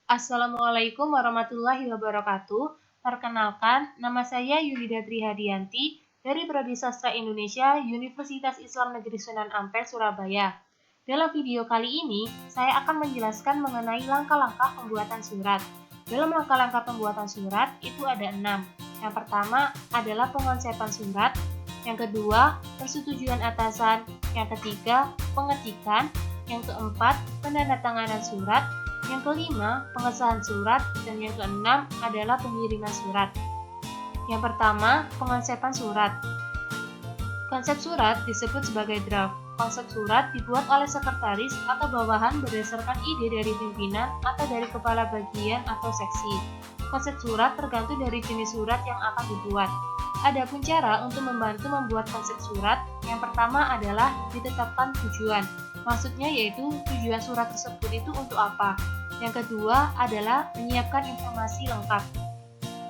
Assalamualaikum warahmatullahi wabarakatuh. Perkenalkan, nama saya Yulida Trihadianti dari Prodi Sastra Indonesia Universitas Islam Negeri Sunan Ampel, Surabaya. Dalam video kali ini, saya akan menjelaskan mengenai langkah-langkah pembuatan surat. Dalam langkah-langkah pembuatan surat, itu ada 6. Yang pertama adalah pengonsepan surat, yang kedua, persetujuan atasan, yang ketiga, pengetikan, yang keempat, penandatanganan surat, yang kelima, pengesahan surat, dan yang keenam adalah pengiriman surat. Yang pertama, pengonsepan surat. Konsep surat disebut sebagai draft. Konsep surat dibuat oleh sekretaris atau bawahan berdasarkan ide dari pimpinan atau dari kepala bagian atau seksi. Konsep surat tergantung dari jenis surat yang akan dibuat. Adapun cara untuk membantu membuat konsep surat, yang pertama adalah ditetapkan tujuan. Maksudnya yaitu tujuan surat tersebut itu untuk apa. Yang kedua adalah menyiapkan informasi lengkap.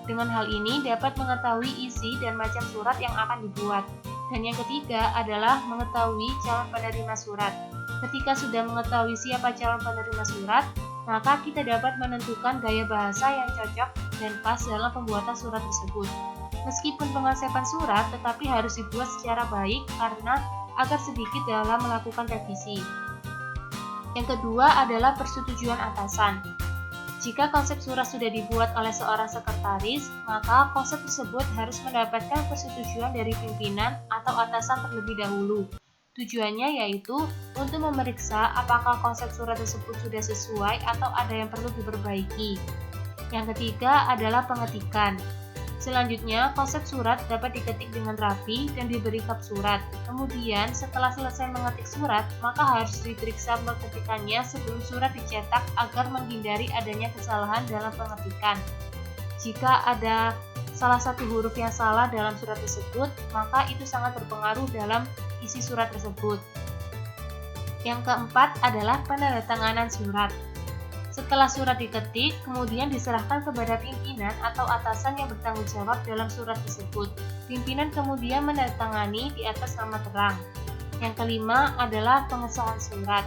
Dengan hal ini dapat mengetahui isi dan macam surat yang akan dibuat. Dan yang ketiga adalah mengetahui calon penerima surat. Ketika sudah mengetahui siapa calon penerima surat, maka kita dapat menentukan gaya bahasa yang cocok dan pas dalam pembuatan surat tersebut. Meskipun pengonsepan surat tetapi harus dibuat secara baik karena agar sedikit dalam melakukan revisi. Yang kedua adalah persetujuan atasan. Jika konsep surat sudah dibuat oleh seorang sekretaris, maka konsep tersebut harus mendapatkan persetujuan dari pimpinan atau atasan terlebih dahulu. Tujuannya yaitu untuk memeriksa apakah konsep surat tersebut sudah sesuai atau ada yang perlu diperbaiki. Yang ketiga adalah pengetikan. Selanjutnya, konsep surat dapat diketik dengan rapi dan diberi kap surat. Kemudian, setelah selesai mengetik surat, maka harus diperiksa pengetikannya sebelum surat dicetak agar menghindari adanya kesalahan dalam pengetikan. Jika ada salah satu huruf yang salah dalam surat tersebut, maka itu sangat berpengaruh dalam isi surat tersebut. Yang keempat adalah penandatanganan surat. Setelah surat diketik, kemudian diserahkan kepada pimpinan atau atasan yang bertanggung jawab dalam surat tersebut. Pimpinan kemudian menandatangani di atas nama terang. Yang kelima adalah pengesahan surat.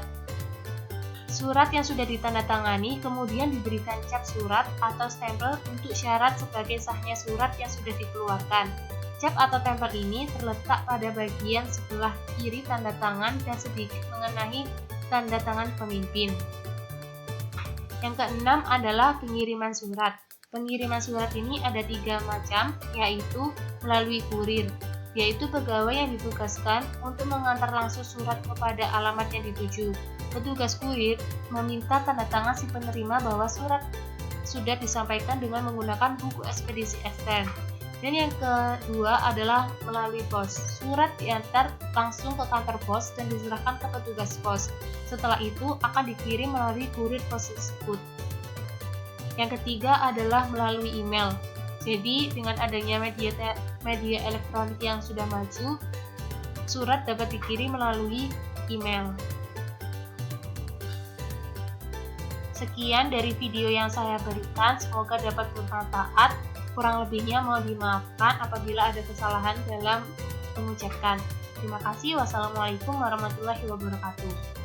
Surat yang sudah ditandatangani kemudian diberikan cap surat atau stempel untuk syarat sebagai sahnya surat yang sudah dikeluarkan. Cap atau tempel ini terletak pada bagian sebelah kiri tanda tangan dan sedikit mengenai tanda tangan pemimpin. Yang keenam adalah pengiriman surat. Pengiriman surat ini ada 3 macam, yaitu melalui kurir, yaitu pegawai yang ditugaskan untuk mengantar langsung surat kepada alamat yang dituju. Petugas kurir meminta tanda tangan si penerima bahwa surat sudah disampaikan dengan menggunakan buku ekspedisi ekstern. Dan yang kedua adalah melalui pos. Surat diantar langsung ke kantor pos dan diserahkan ke petugas pos. Setelah itu akan dikirim melalui kurir pos tersebut. Yang ketiga adalah melalui email. Jadi dengan adanya media elektronik yang sudah maju, surat dapat dikirim melalui email. Sekian dari video yang saya berikan, semoga dapat bermanfaat. Kurang lebihnya mohon dimaafkan apabila ada kesalahan dalam pengucapan. Terima kasih. Wassalamualaikum warahmatullahi wabarakatuh.